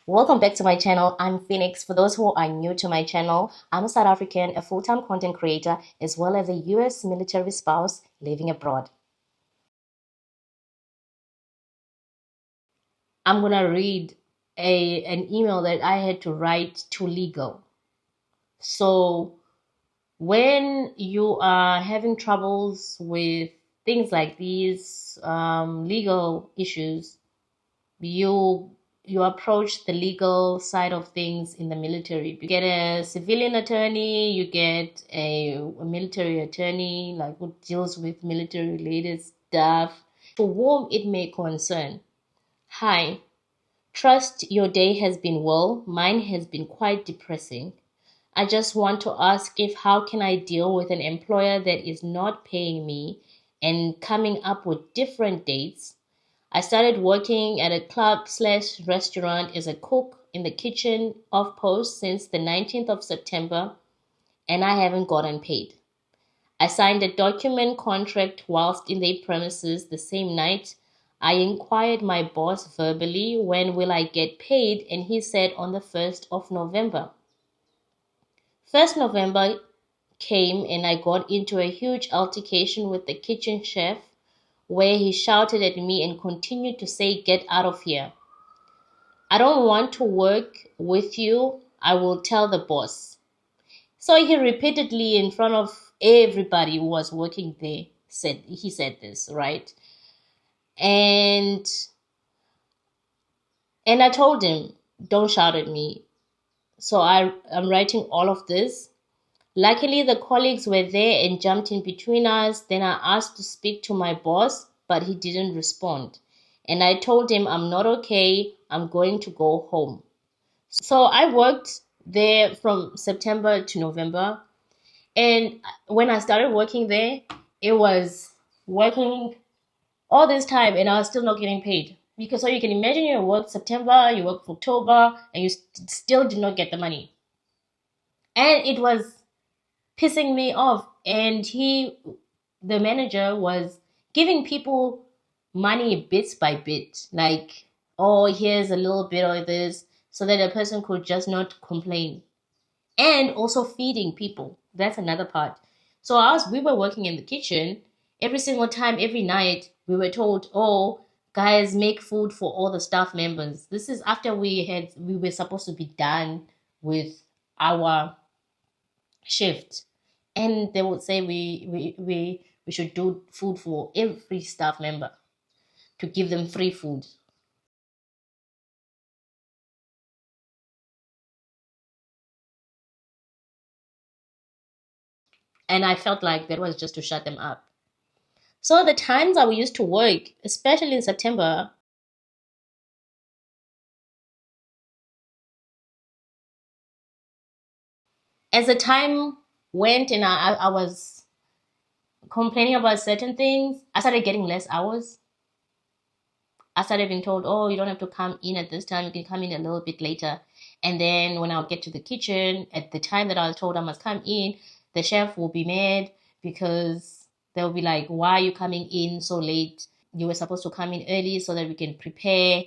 Welcome back to my channel. I'm Phoenix. For those who are new to my channel, I'm a South African, a full-time content creator, as well as a US military spouse living abroad. I'm gonna read an email that I had to write to legal. So when you are having troubles with things like these legal issues, you you approach the legal side of things in the military. You get a civilian attorney, you get a military attorney, like who deals with military related stuff, to whom it may concern. Hi, trust your day has been well. Mine has been quite depressing. I just want to ask if how can I deal with an employer that is not paying me and coming up with different dates. I started working at a club slash restaurant as a cook in the kitchen off post since the 19th of September, and I haven't gotten paid. I signed a document contract whilst in the premises the same night. I inquired my boss verbally when will I get paid, and he said on the 1st of November. 1st November came and I got into a huge altercation with the kitchen chef where he shouted at me and continued to say, "Get out of here. I don't want to work with you. I will tell the boss." So he repeatedly, in front of everybody who was working there, said this, right? And I told him, "Don't shout at me." So I'm writing all of this. Luckily, the colleagues were there and jumped in between us. Then I asked to speak to my boss, but he didn't respond. And I told him I'm not okay. I'm going to go home. So I worked there from September to November. And when I started working there, it was working all this time and I was still not getting paid. Because so you can imagine you work September, you work October, and you still did not get the money. And it was pissing me off. And the manager, was giving people money bits by bit, like, oh, here's a little bit of this, so that a person could just not complain. And also feeding people. That's another part. So as we were working in the kitchen, every single time, every night, we were told, oh, guys, make food for all the staff members. This is after we were supposed to be done with our shift. And they would say we should do food for every staff member to give them free food. And I felt like that was just to shut them up. So the times that we used to work, especially in September, as the time went and I was complaining about certain things, I started getting less hours. I started being told, oh, you don't have to come in at this time, you can come in a little bit later. And then when I'll get to the kitchen, at the time that I was told I must come in, the chef will be mad because they'll be like, why are you coming in so late? You were supposed to come in early so that we can prepare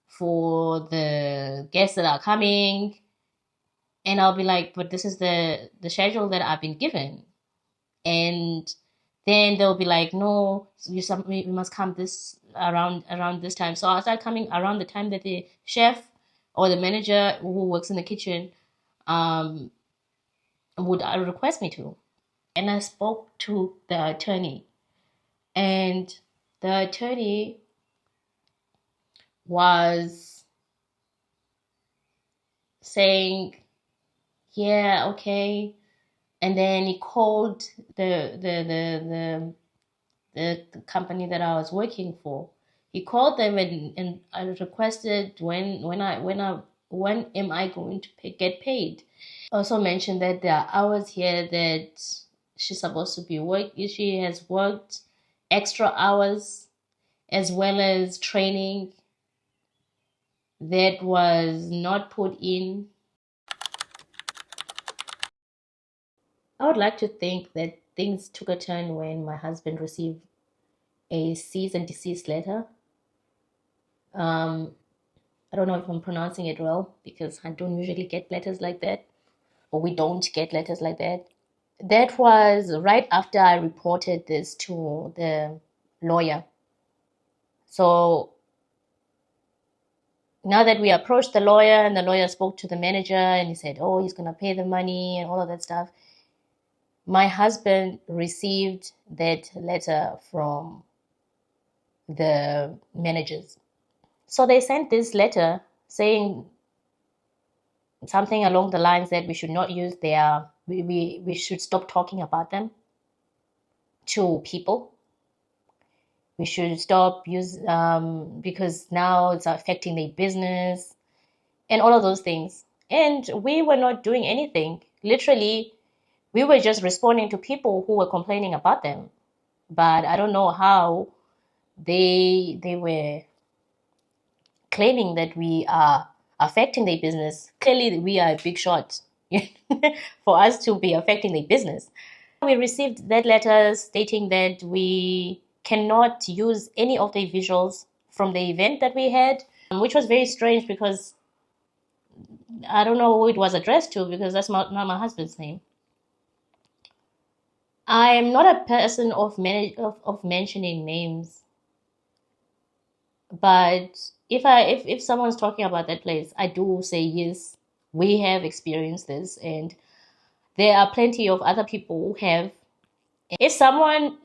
for the guests that are coming. And I'll be like, but this is the schedule that I've been given. And then they'll be like, no, we must come this around this time. So I start coming around the time that the chef or the manager who works in the kitchen um would request me to. And I spoke to the attorney, and the attorney was saying, yeah, okay. And then he called the company that I was working for. He called them and I requested when am I going to get paid. Also mentioned that there are hours here that she's supposed to be work. She has worked extra hours as well as training that was not put in. I would like to think that things took a turn when my husband received a cease and desist letter. Um, I don't know if I'm pronouncing it well because I don't usually get letters like that, or we don't get letters like that. That was right after I reported this to the lawyer. So now that we approached the lawyer and the lawyer spoke to the manager and he said, oh, he's going to pay the money and all of that stuff, my husband received that letter from the managers. So they sent this letter saying something along the lines that we should not use we should stop talking about them to people. We should stop use because now it's affecting their business and all of those things. And we were not doing anything. Literally, we were just responding to people who were complaining about them. But I don't know how they were claiming that we are affecting their business. Clearly, we are a big shot for us to be affecting their business. We received that letter stating that we cannot use any of the visuals from the event that we had, which was very strange because I don't know who it was addressed to because that's not my husband's name. I am not a person of mentioning names, but if someone's talking about that place, I do say yes, we have experienced this, and there are plenty of other people who have. If someone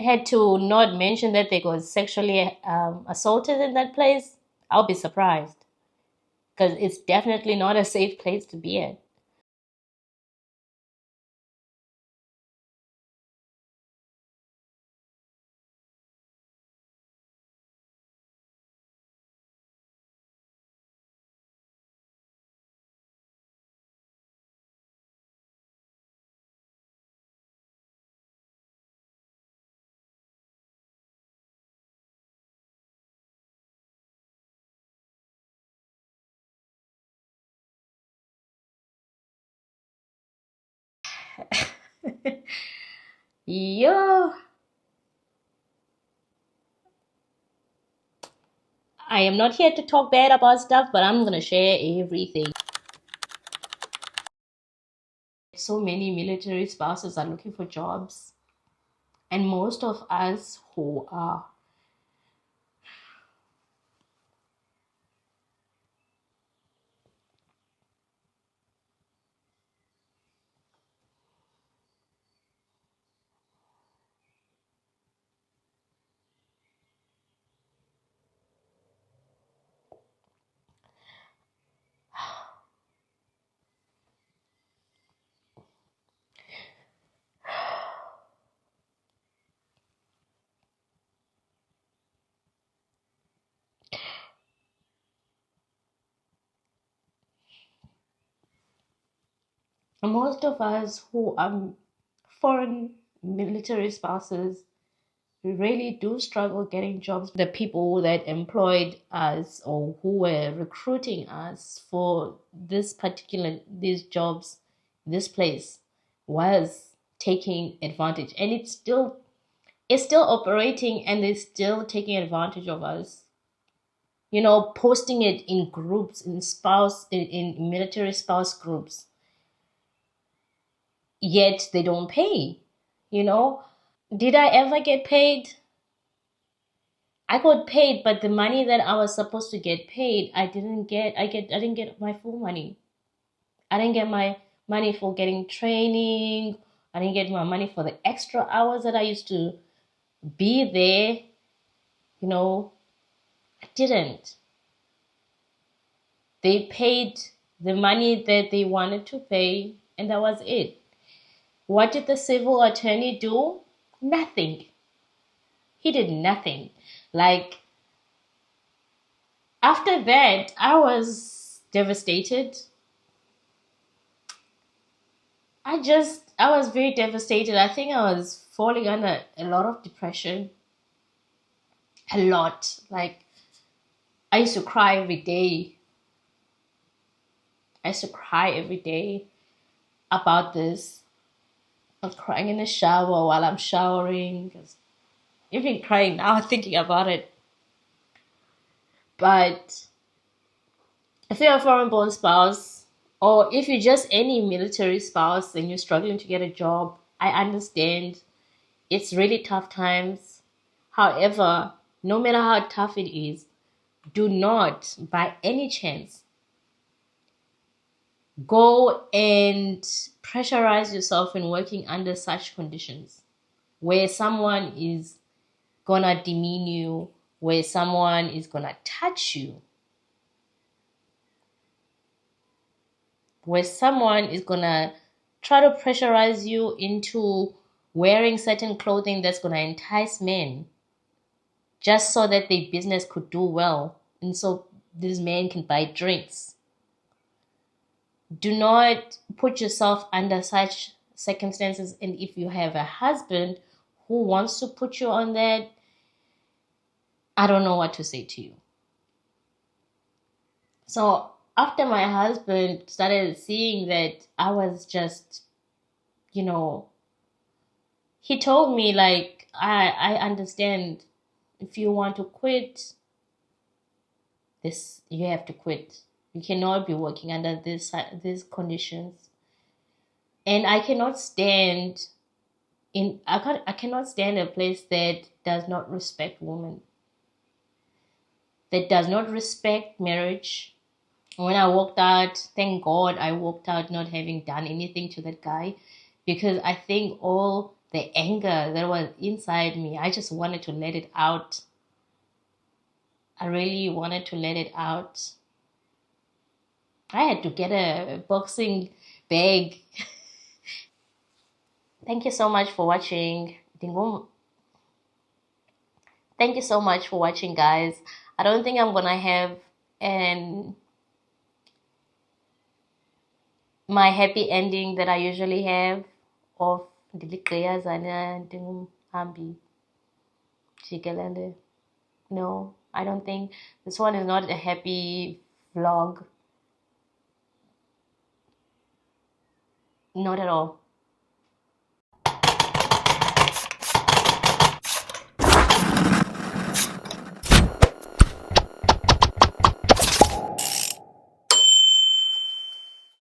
had to not mention that they got sexually assaulted in that place, I'll be surprised because it's definitely not a safe place to be at. Yo, I am not here to talk bad about stuff, but I'm gonna share everything. So many military spouses are looking for jobs, and most of us who are most of us who are foreign military spouses, we really do struggle getting jobs. The people that employed us or who were recruiting us for these jobs, this place was taking advantage, and it's still operating, and they're still taking advantage of us. Posting it in groups, in military spouse groups, yet they don't pay. you know did I ever get paid? I got paid, but the money that I was supposed to get paid, I didn't get my full money. I didn't get my money for getting training. I didn't get my money for the extra hours that I used to be there. I didn't. They paid the money that they wanted to pay, and that was it. What did the civil attorney do? Nothing. He did nothing. Like, after that, I was devastated. I was very devastated. I think I was falling under a lot of depression. A lot. Like, I used to cry every day. I used to cry every day about this. I was crying in the shower while I'm showering. Even crying now thinking about it. But If you're a foreign born spouse, or if you're just any military spouse and you're struggling to get a job, I understand it's really tough times. However, no matter how tough it is, do not, by any chance, go and pressurize yourself in working under such conditions where someone is gonna demean you, where someone is gonna touch you, where someone is gonna try to pressurize you into wearing certain clothing that's gonna entice men just so that their business could do well and so these men can buy drinks. Do not put yourself under such circumstances. And if you have a husband who wants to put you on that, I don't know what to say to you. So after my husband started seeing that I was just, you know, he told me like I understand if you want to quit this, you have to quit. You cannot be working under these conditions. And I cannot stand I cannot stand a place that does not respect women, that does not respect marriage. When I walked out, thank God I walked out not having done anything to that guy, because I think all the anger that was inside me, I just wanted to let it out. I really wanted to let it out. I had to get a boxing bag. Thank you so much for watching. Thank you so much for watching, guys. I don't think I'm gonna have an my happy ending that I usually have of Dilikriyazana Hambi Jikelele. No, I don't think this one is not a happy vlog. Not at all.